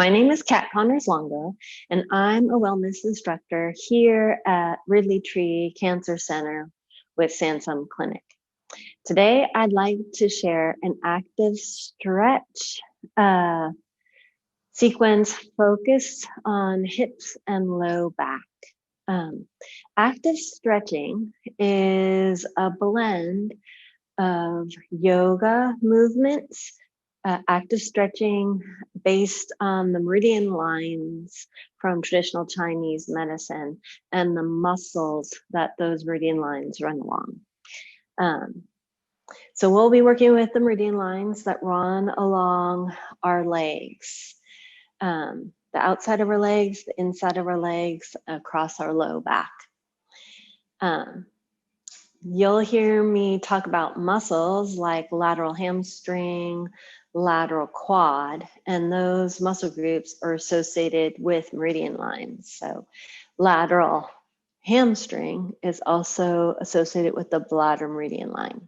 My name is Connors-Longo, and I'm a wellness instructor here at Ridley-Tree Cancer Center with Sansum Clinic. Today, I'd like to share an active stretch sequence focused on hips and low back. Active stretching is a blend of yoga movements, active stretching based on the meridian lines from traditional Chinese medicine and the muscles that those meridian lines run along. So we'll be working with the meridian lines that run along our legs, the outside of our legs, the inside of our legs, across our low back. You'll hear me talk about muscles like lateral hamstring, lateral quad, and those muscle groups are associated with meridian lines. So lateral hamstring is also associated with the bladder meridian line.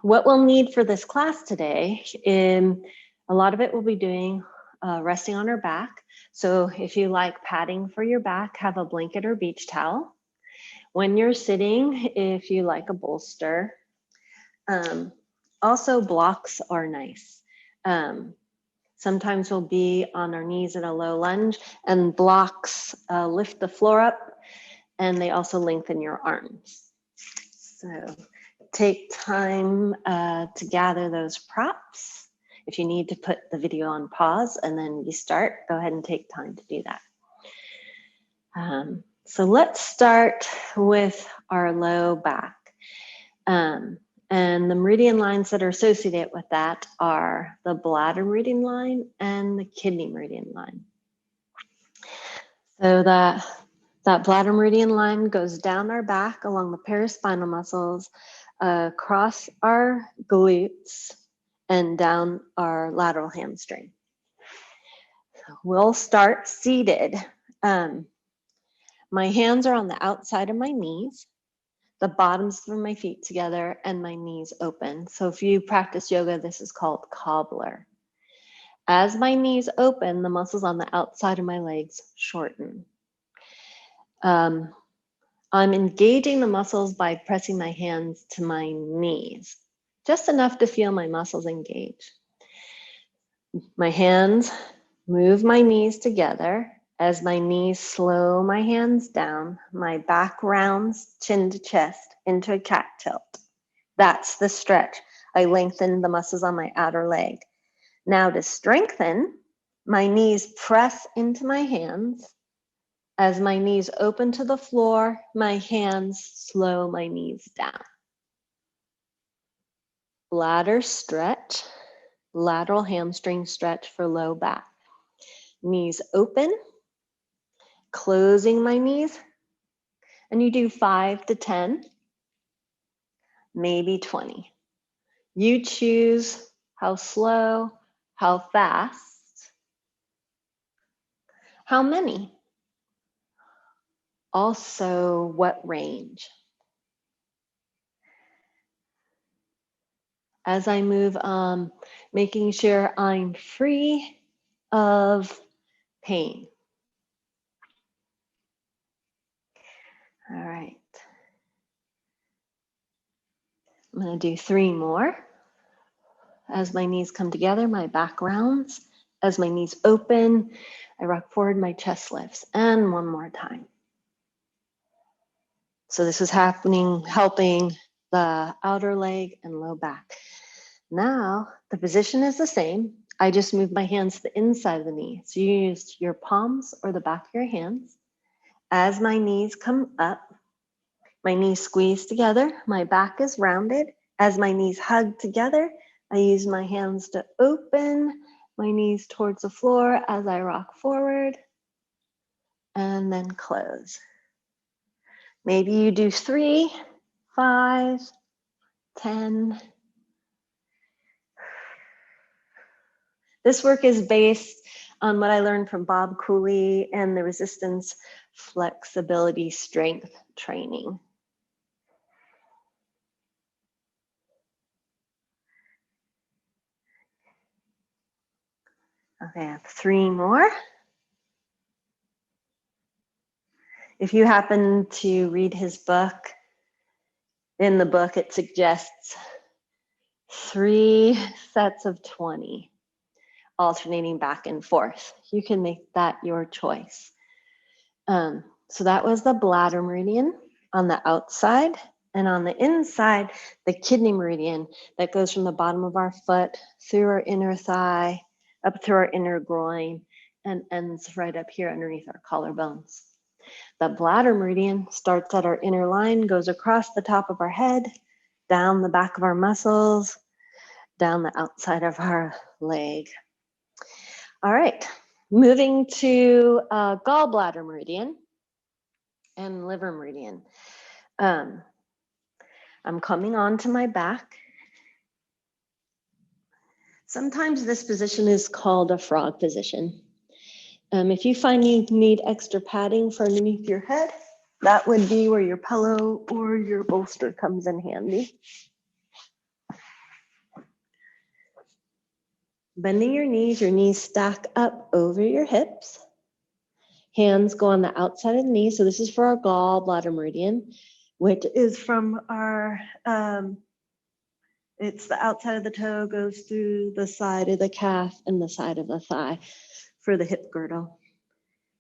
What we'll need for this class today, a lot of it we'll be doing resting on our back. So if you like padding for your back, have a blanket or beach towel. When you're sitting, if you like a bolster. Also, blocks are nice. Sometimes we'll be on our knees in a low lunge, and blocks lift the floor up, and they also lengthen your arms. So take time to gather those props. If you need to put the video on pause and then restart, go ahead and take time to do that. So let's start with our low back. And the meridian lines that are associated with that are the bladder meridian line and the kidney meridian line. So that bladder meridian line goes down our back along the paraspinal muscles, across our glutes, and down our lateral hamstring. We'll start seated. My hands are on the outside of my knees, the bottoms of my feet together, and my knees open. So if you practice yoga, this is called cobbler. As my knees open, the muscles on the outside of my legs shorten. I'm engaging the muscles by pressing my hands to my knees, just enough to feel my muscles engage. My hands move my knees together. As my knees slow my hands down, my back rounds chin to chest into a cat tilt. That's the stretch. I lengthen the muscles on my outer leg. Now to strengthen, my knees press into my hands. As my knees open to the floor, my hands slow my knees down. Bladder stretch, lateral hamstring stretch for low back. Knees open, closing my knees, and you do 5 to 10, maybe 20. You choose how slow, how fast, how many. Also, what range. As I move, making sure I'm free of pain. All right. I'm going to do 3 more. As my knees come together, my back rounds. As my knees open, I rock forward, my chest lifts. And 1 more time. So this is happening, helping the outer leg and low back. Now, the position is the same. I just move my hands to the inside of the knee. So you use your palms or the back of your hands. As my knees come up, my knees squeeze together, my back is rounded. As my knees hug together, I use my hands to open my knees towards the floor as I rock forward and then close. Maybe you do 3, 5, 10. This work is based on what I learned from Bob Cooley and the resistance flexibility strength training. Okay, I have 3 more. If you happen to read his book, in the book it suggests 3 sets of 20, alternating back and forth. You can make that your choice. So that was the bladder meridian on the outside, and on the inside, the kidney meridian that goes from the bottom of our foot through our inner thigh, up through our inner groin, and ends right up here underneath our collarbones. The bladder meridian starts at our inner line, goes across the top of our head, down the back of our muscles, down the outside of our leg. All right, moving to gallbladder meridian and liver meridian. I'm coming on to my back. Sometimes this position is called a frog position. If you find you need extra padding for underneath your head, that would be where your pillow or your bolster comes in handy. Bending your knees stack up over your hips. Hands go on the outside of the knee. So this is for our gallbladder meridian, which is from our, it's the outside of the toe, goes through the side of the calf and the side of the thigh for the hip girdle.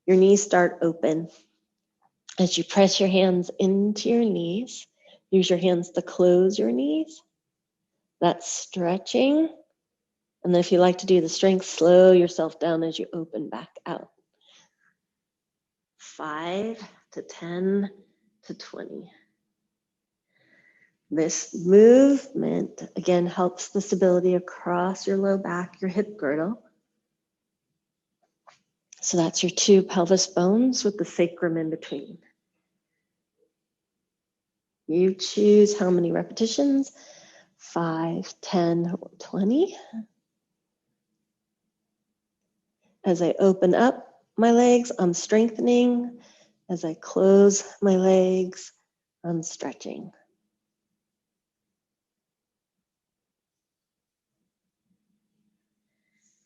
Your knees start open. As you press your hands into your knees, use your hands to close your knees. That's stretching. And then if you like to do the strength, slow yourself down as you open back out. 5 to 10 to 20. This movement, again, helps the stability across your low back, your hip girdle. So that's your 2 pelvis bones with the sacrum in between. You choose how many repetitions, 5, 10, or 20. As I open up my legs, I'm strengthening. As I close my legs, I'm stretching.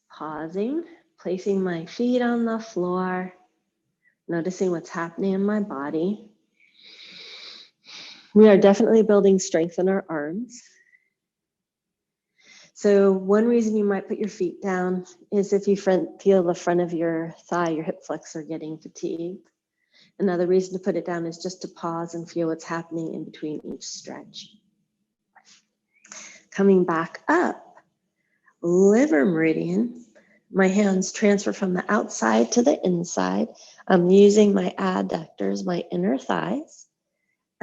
Pausing, placing my feet on the floor, noticing what's happening in my body. We are definitely building strength in our arms. So one reason you might put your feet down is if you feel the front of your thigh, your hip flexor getting fatigued. Another reason to put it down is just to pause and feel what's happening in between each stretch. Coming back up, liver meridian, my hands transfer from the outside to the inside. I'm using my adductors, my inner thighs.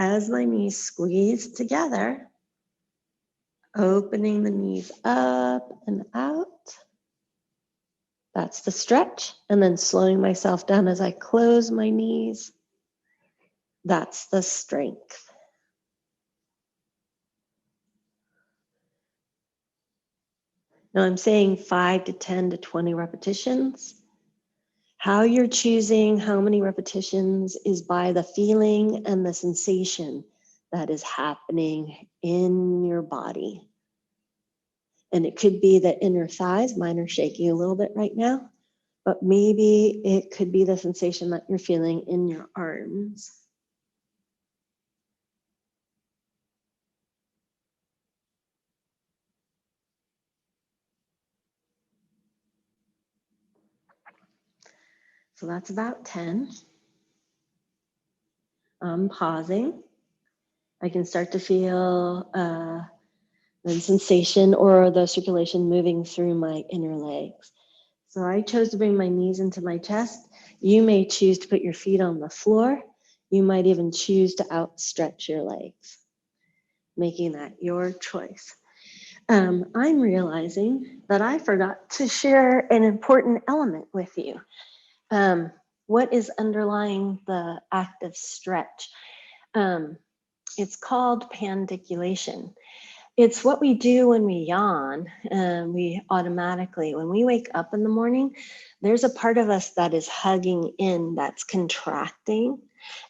As my knees squeeze together, opening the knees up and out. That's the stretch. And then slowing myself down as I close my knees. That's the strength. Now I'm saying 5 to 10 to 20 repetitions. How you're choosing how many repetitions is by the feeling and the sensation that is happening in your body. And it could be the inner thighs, mine are shaking a little bit right now, but maybe it could be the sensation that you're feeling in your arms. So that's about 10. I'm pausing. I can start to feel the sensation or the circulation moving through my inner legs. So I chose to bring my knees into my chest. You may choose to put your feet on the floor. You might even choose to outstretch your legs, making that your choice. I'm realizing that I forgot to share an important element with you. What is underlying the active stretch? It's called pandiculation. It's what we do when we yawn. We automatically, when we wake up in the morning, there's a part of us that is hugging in, that's contracting.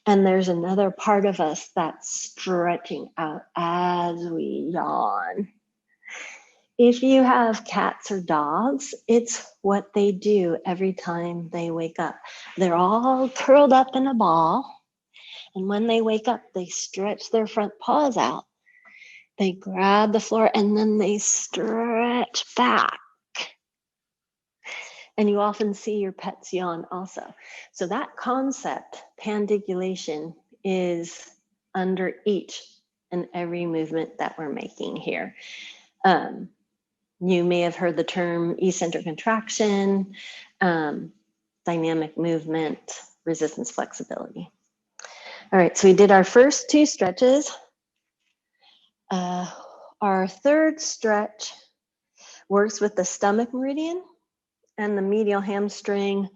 And there's another part of us that's stretching out as we yawn. If you have cats or dogs, it's what they do every time they wake up. They're all curled up in a ball. And when they wake up, they stretch their front paws out. They grab the floor and then they stretch back. And you often see your pets yawn also. So that concept, pandiculation, is under each and every movement that we're making here. You may have heard the term eccentric contraction, dynamic movement, resistance flexibility. All right, so we did our first 2 stretches. Our third stretch works with the stomach meridian, and the medial hamstring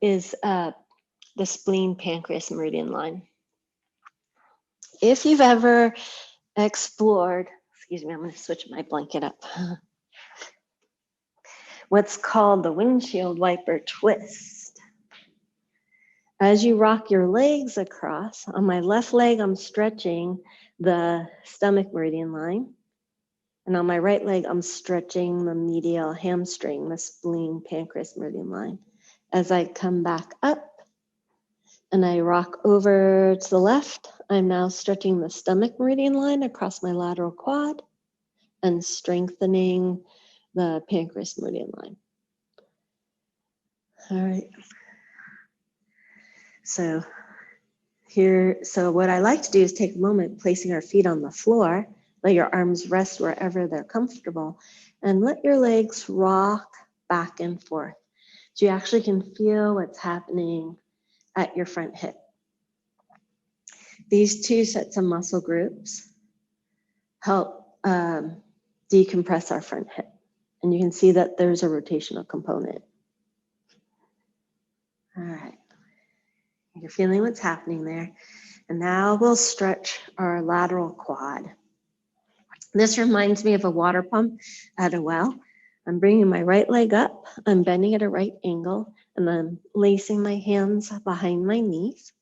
is the spleen pancreas meridian line. If you've ever explored, excuse me, I'm going to switch my blanket up, what's called the windshield wiper twist. As you rock your legs across, on my left leg, I'm stretching the stomach meridian line. And on my right leg, I'm stretching the medial hamstring, the spleen pancreas meridian line. As I come back up and I rock over to the left, I'm now stretching the stomach meridian line across my lateral quad and strengthening the pancreas meridian line. All right. So what I like to do is take a moment placing our feet on the floor, let your arms rest wherever they're comfortable, and let your legs rock back and forth. So you actually can feel what's happening at your front hip. These 2 sets of muscle groups help decompress our front hip. And you can see that there's a rotational component. All right. You're feeling what's happening there. And now we'll stretch our lateral quad. This reminds me of a water pump at a well. I'm bringing my right leg up, I'm bending at a right angle, and I'm lacing my hands behind my knees.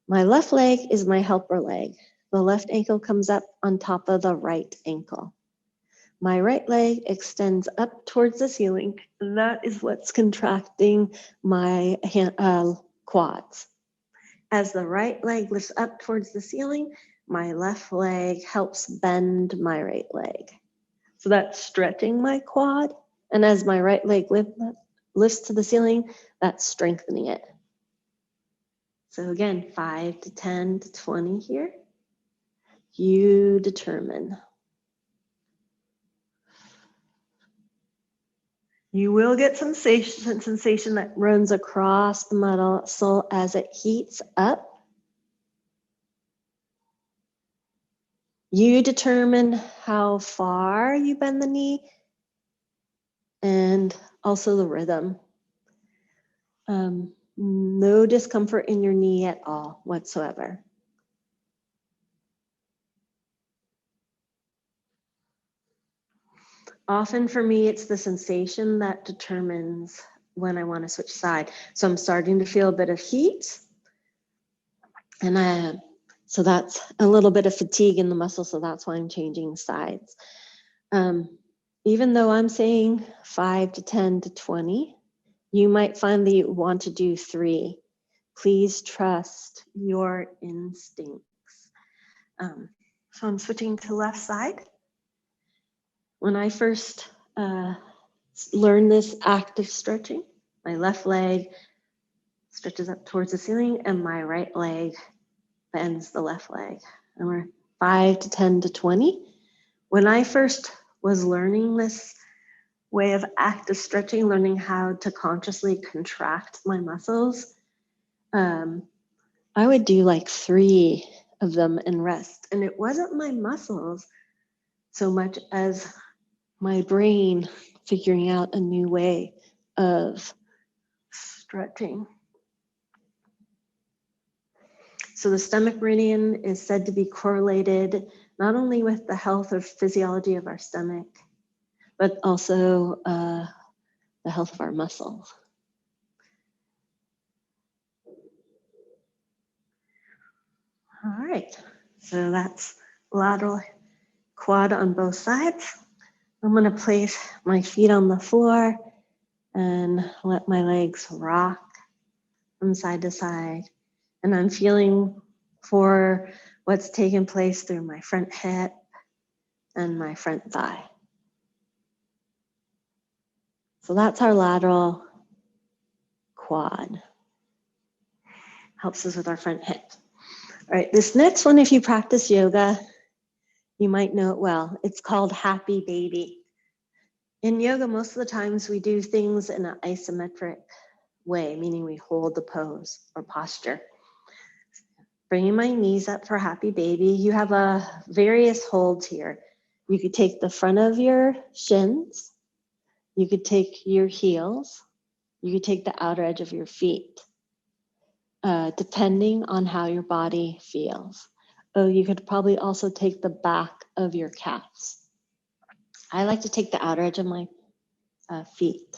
My left leg is my helper leg. The left ankle comes up on top of the right ankle. My right leg extends up towards the ceiling, and that is what's contracting my quads. As the right leg lifts up towards the ceiling, my left leg helps bend my right leg. So that's stretching my quad. And as my right leg lifts to the ceiling, that's strengthening it. So again, 5 to 10 to 20 here. You determine. You will get some sensation that runs across the muscle as it heats up. You determine how far you bend the knee and also the rhythm. No discomfort in your knee at all whatsoever. Often for me, it's the sensation that determines when I want to switch side. So I'm starting to feel a bit of heat. And so that's a little bit of fatigue in the muscle. So that's why I'm changing sides. Even though I'm saying 5 to 10 to 20, you might find that you want to do 3. Please trust your instincts. So I'm switching to left side. When I first learned this active stretching, my left leg stretches up towards the ceiling and my right leg bends the left leg. And we're 5 to 10 to 20. When I first was learning this way of active stretching, learning how to consciously contract my muscles, I would do like 3 of them and rest. And it wasn't my muscles so much as my brain figuring out a new way of stretching. So the stomach meridian is said to be correlated not only with the health or physiology of our stomach, but also the health of our muscles. All right, so that's lateral quad on both sides. I'm going to place my feet on the floor and let my legs rock from side to side. And I'm feeling for what's taking place through my front hip and my front thigh. So that's our lateral quad. Helps us with our front hip. All right, this next one, if you practice yoga, you might know it well. It's called happy baby. In yoga, most of the times we do things in an isometric way, meaning we hold the pose or posture. Bringing my knees up for happy baby. You have various holds here. You could take the front of your shins. You could take your heels. You could take the outer edge of your feet, depending on how your body feels. Oh, you could probably also take the back of your calves. I like to take the outer edge of my feet.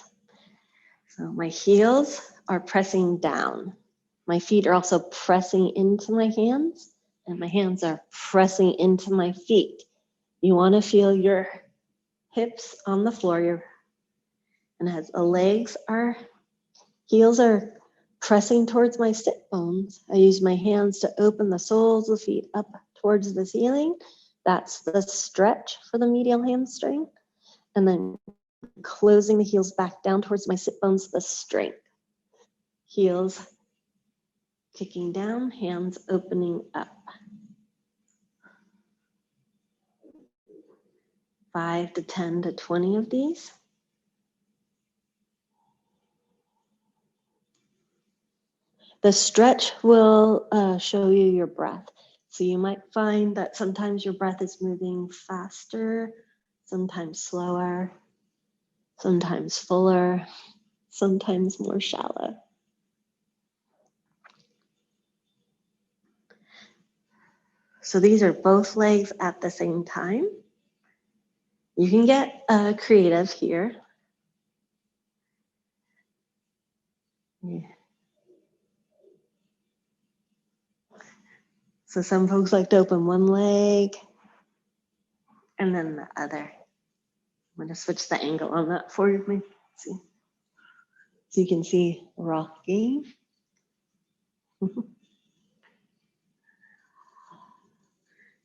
So my heels are pressing down. My feet are also pressing into my hands, and my hands are pressing into my feet. You want to feel your hips on the floor, and as the heels are pressing towards my sit bones, I use my hands to open the soles of the feet up towards the ceiling. That's the stretch for the medial hamstring. And then closing the heels back down towards my sit bones, the strength. Heels kicking down, hands opening up. 5 to 10 to 20 of these. The stretch will show you your breath. So you might find that sometimes your breath is moving faster, sometimes slower, sometimes fuller, sometimes more shallow. So these are both legs at the same time. You can get creative here. Yeah. So some folks like to open one leg and then the other. I'm going to switch the angle on that for you. See. So you can see rocking.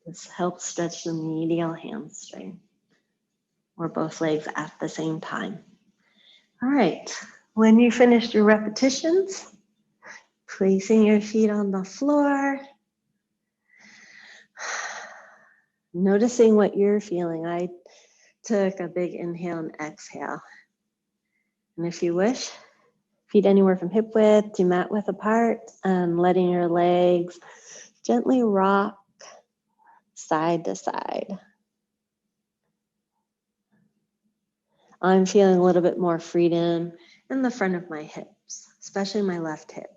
This helps stretch the medial hamstring, or both legs at the same time. All right, when you finished your repetitions, placing your feet on the floor, noticing what you're feeling. I took a big inhale and exhale. And if you wish, feet anywhere from hip width to mat width apart, and letting your legs gently rock side to side. I'm feeling a little bit more freedom in the front of my hips, especially my left hip.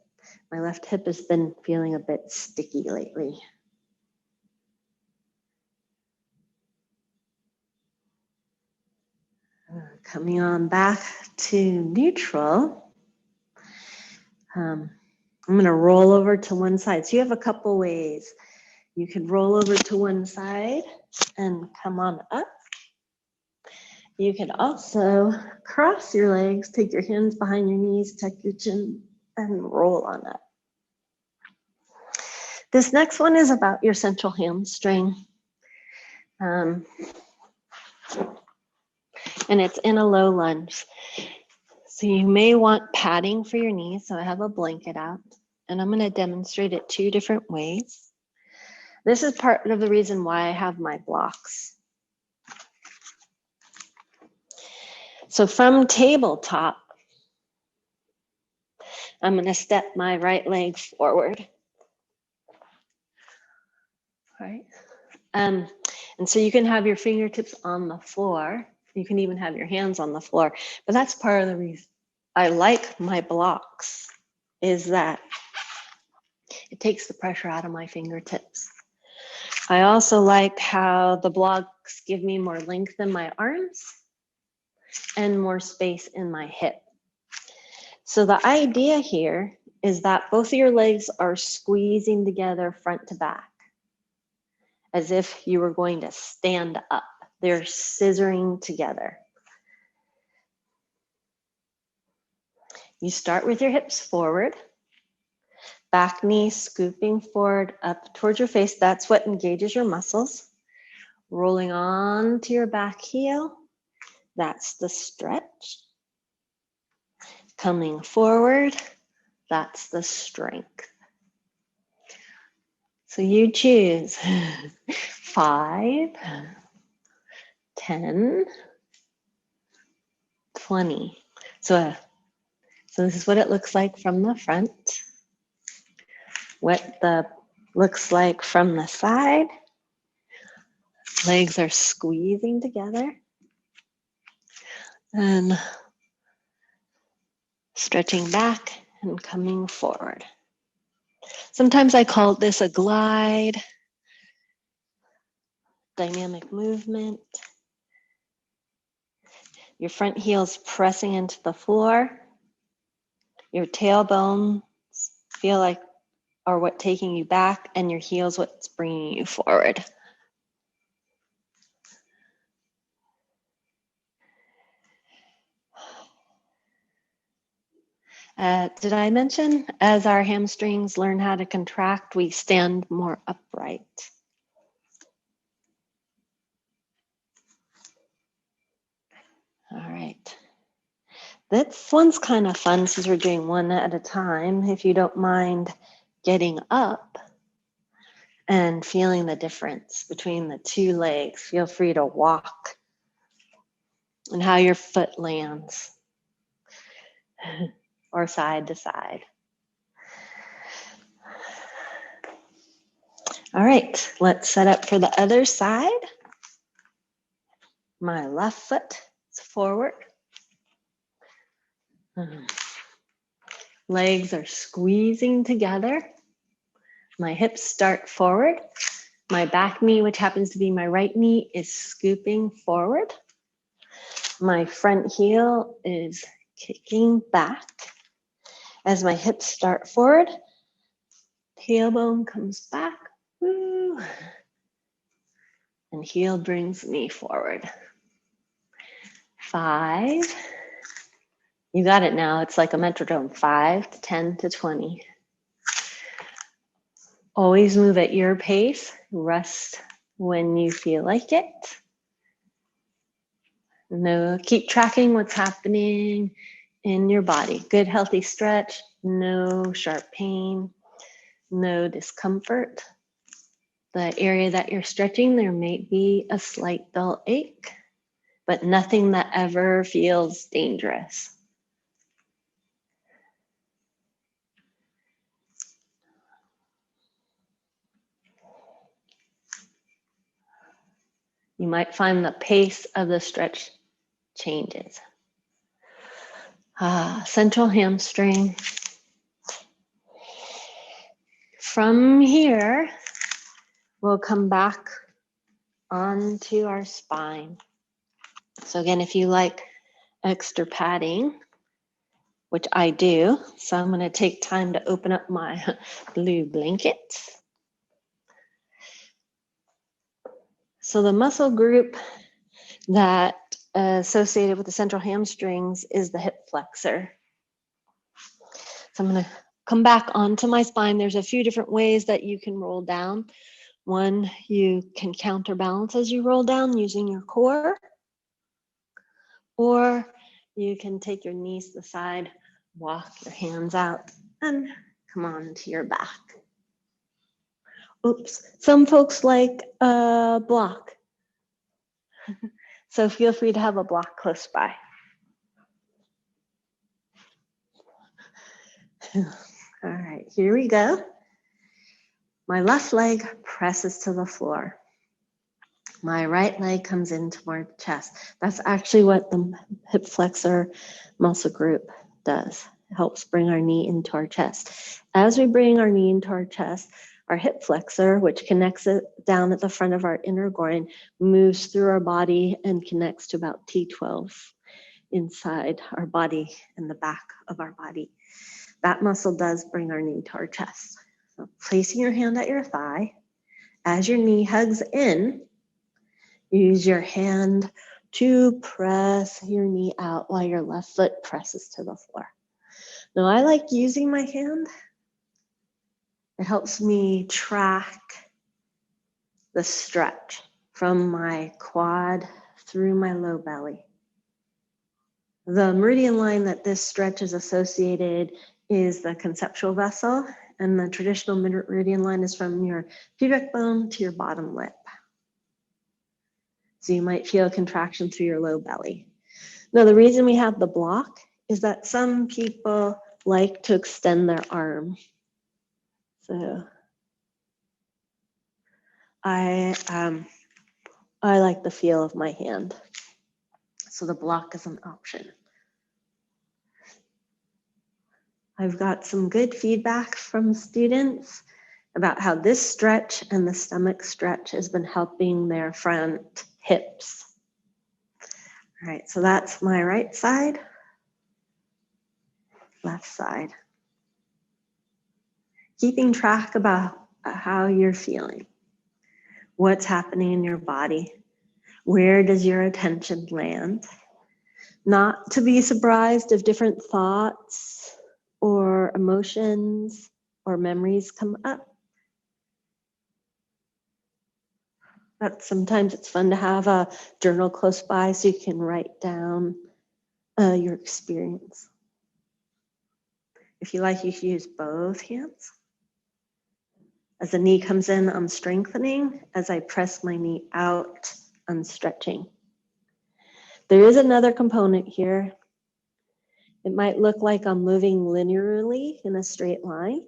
My left hip has been feeling a bit sticky lately. Coming on back to neutral. I'm going to roll over to one side. So you have a couple ways. You can roll over to one side and come on up. You can also cross your legs, take your hands behind your knees, tuck your chin, and roll on up. This next one is about your central hamstring. And it's in a low lunge. So you may want padding for your knees. So I have a blanket out, and I'm going to demonstrate it 2 different ways. This is part of the reason why I have my blocks. So from tabletop, I'm going to step my right leg forward. Right. And so you can have your fingertips on the floor. You can even have your hands on the floor. But that's part of the reason I like my blocks, is that it takes the pressure out of my fingertips. I also like how the blocks give me more length in my arms and more space in my hip. So the idea here is that both of your legs are squeezing together front to back, as if you were going to stand up. They're scissoring together. You start with your hips forward, back knee scooping forward up towards your face. That's what engages your muscles. Rolling on to your back heel. That's the stretch. Coming forward. That's the strength. So you choose 5, 10, 20. So this is what it looks like from the front. What the looks like from the side. Legs are squeezing together. And stretching back and coming forward. Sometimes I call this a glide, dynamic movement. Your front heel's pressing into the floor. Your tailbones feel like are what taking you back, and your heel's what's bringing you forward. Did I mention as our hamstrings learn how to contract, we stand more upright? All right. This one's kind of fun since we're doing one at a time. If you don't mind getting up and feeling the difference between the two legs, feel free to walk and how your foot lands or side to side. All right, let's set up for the other side. My left foot is forward. Legs are squeezing together. My hips start forward. My back knee, which happens to be my right knee, is scooping forward. My front heel is kicking back. As my hips start forward, tailbone comes back. Woo. And heel brings me forward. 5. You got it now. It's like a metronome. 5 to 10 to 20. Always move at your pace. Rest when you feel like it. No, keep tracking what's happening in your body. Good, healthy stretch. No sharp pain. No discomfort. The area that you're stretching, there may be a slight dull ache, but nothing that ever feels dangerous. You might find the pace of the stretch changes. Central hamstring. From here, we'll come back onto our spine. So again, if you like extra padding, which I do, so I'm going to take time to open up my blue blanket. So the muscle group that associated with the central hamstrings is the hip flexor. So I'm going to come back onto my spine. There's a few different ways that you can roll down. One, you can counterbalance as you roll down using your core, or you can take your knees to the side, walk your hands out, and come on to your back. Oops, some folks like a block. So feel free to have a block close by. All right, here we go. My left leg presses to the floor. My right leg comes in toward the chest. That's actually what the hip flexor muscle group does. It helps bring our knee into our chest. As we bring our knee into our chest, our hip flexor, which connects it down at the front of our inner groin, moves through our body and connects to about T12 inside our body and the back of our body. That muscle does bring our knee to our chest. So placing your hand at your thigh, as your knee hugs in, Use your hand to press your knee out while your left foot presses to the floor. Now, I like using my hand. It helps me track the stretch from my quad through my low belly. The meridian line that this stretch is associated is the conceptual vessel, and the traditional meridian line is from your pubic bone to your bottom lip. So you might feel a contraction through your low belly. Now, the reason we have the block is that some people like to extend their arm. So I like the feel of my hand. So the block is an option. I've got some good feedback from students about how this stretch and the stomach stretch has been helping their front hips. All right, so that's my right side, left side. Keeping track about how you're feeling, what's happening in your body, where does your attention land? Not to be surprised if different thoughts or emotions or memories come up. But sometimes it's fun to have a journal close by so you can write down your experience. If you like, you can use both hands. As the knee comes in, I'm strengthening. As I press my knee out, I'm stretching. There is another component here. It might look like I'm moving linearly in a straight line,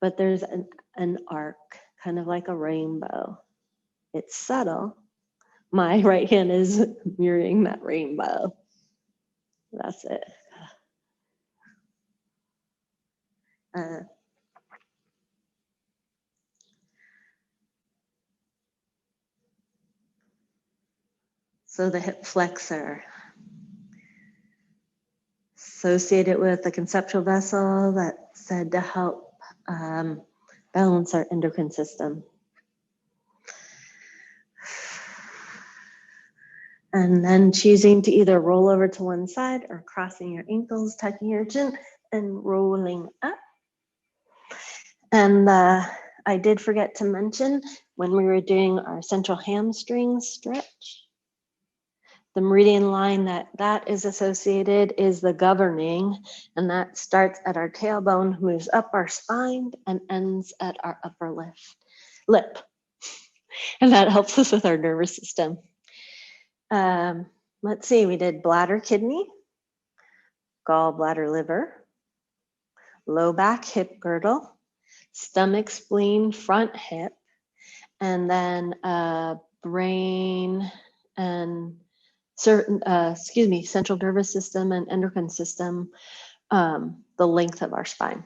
but there's an arc, kind of like a rainbow. It's subtle. My right hand is mirroring that rainbow. That's it. So the hip flexor, associated with the conceptual vessel that's said to help balance our endocrine system. And then choosing to either roll over to one side or crossing your ankles, tucking your chin, and rolling up. And I did forget to mention when we were doing our central hamstring stretch, the meridian line that is associated is the governing, and that starts at our tailbone, moves up our spine, and ends at our upper lip. And that helps us with our nervous system. Let's see, we did bladder, kidney, gallbladder, liver, low back, hip girdle, stomach, spleen, front hip, and then brain and central nervous system and endocrine system, the length of our spine.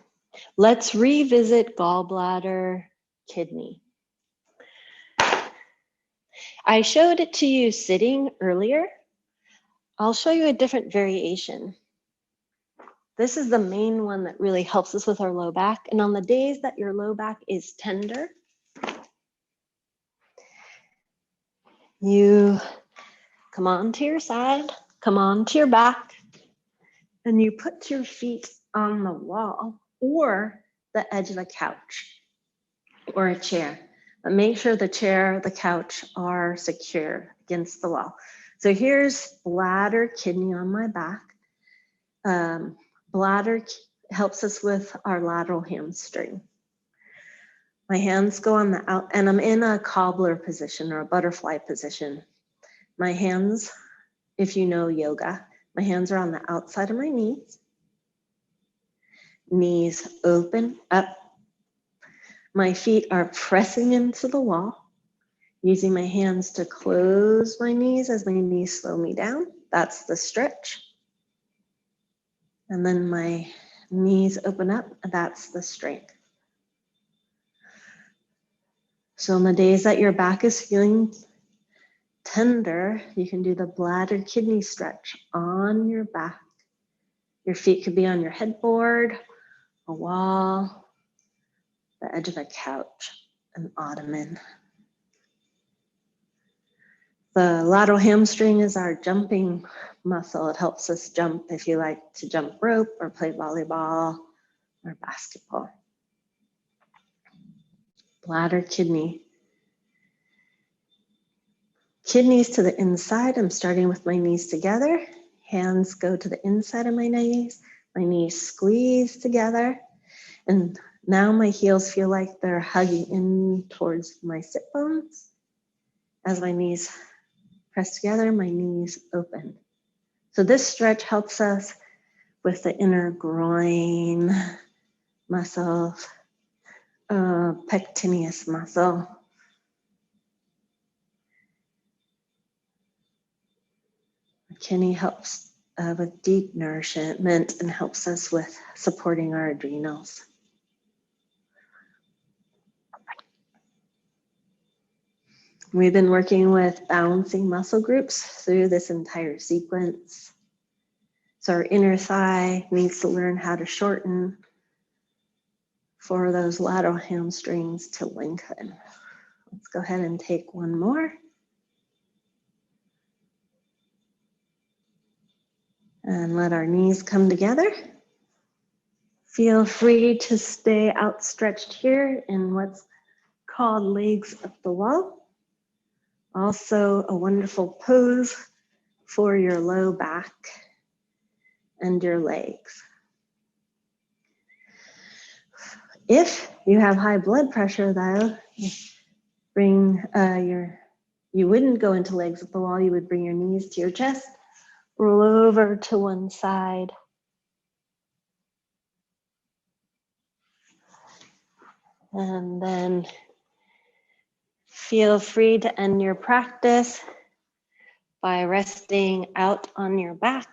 Let's revisit gallbladder, kidney. I showed it to you sitting earlier. I'll show you a different variation. This is the main one that really helps us with our low back. And on the days that your low back is tender, you come onto your side, come onto your back, and you put your feet on the wall or the edge of the couch or a chair. But make sure the chair, the couch are secure against the wall. So here's bladder, kidney on my back. Bladder helps us with our lateral hamstring. My hands go on the out, and I'm in a cobbler position or a butterfly position. My hands, if you know yoga, my hands are on the outside of my knees. Knees open up. My feet are pressing into the wall, using my hands to close my knees as my knees slow me down. That's the stretch. And then my knees open up, that's the strength. So on the days that your back is feeling tender, you can do the bladder kidney stretch on your back. Your feet could be on your headboard, a wall, the edge of a couch, an ottoman. The lateral hamstring is our jumping muscle. It helps us jump if you like to jump rope or play volleyball or basketball. Bladder, kidney. Kidneys to the inside. I'm starting with my knees together. Hands go to the inside of my knees. My knees squeeze together. And now my heels feel like they're hugging in towards my sit bones. As my knees press together, my knees open. So this stretch helps us with the inner groin muscle, pectineus muscle. Kidney helps with deep nourishment and helps us with supporting our adrenals. We've been working with balancing muscle groups through this entire sequence. So our inner thigh needs to learn how to shorten for those lateral hamstrings to lengthen. Let's go ahead and take one more. And let our knees come together. Feel free to stay outstretched here in what's called legs up the wall. Also a wonderful pose for your low back and your legs. If you have high blood pressure though, you wouldn't go into legs up the wall, you would bring your knees to your chest, roll over to one side. And then feel free to end your practice by resting out on your back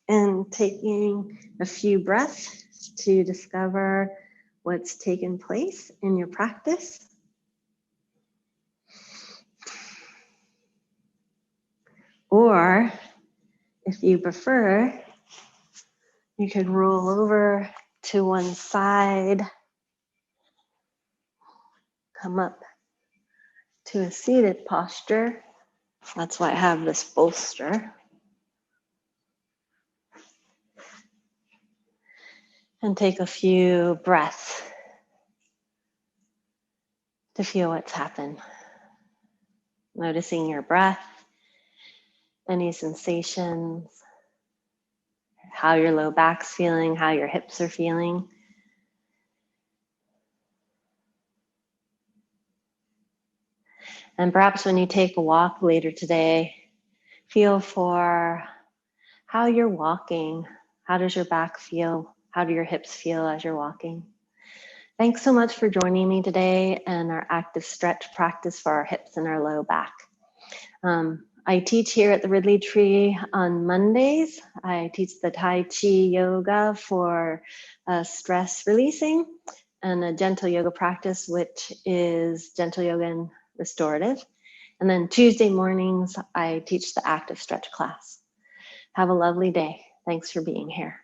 and taking a few breaths to discover what's taken place in your practice. Or if you prefer, you could roll over to one side, come up to a seated posture. That's why I have this bolster. And take a few breaths to feel what's happened. Noticing your breath, any sensations, how your low back's feeling, how your hips are feeling. And perhaps when you take a walk later today, feel for how you're walking. How does your back feel? How do your hips feel as you're walking? Thanks so much for joining me today and our active stretch practice for our hips and our low back. I teach here at the Ridley-Tree on Mondays. I teach the Tai Chi yoga for stress releasing and a gentle yoga practice, which is gentle yoga and restorative. And then Tuesday mornings, I teach the active stretch class. Have a lovely day. Thanks for being here.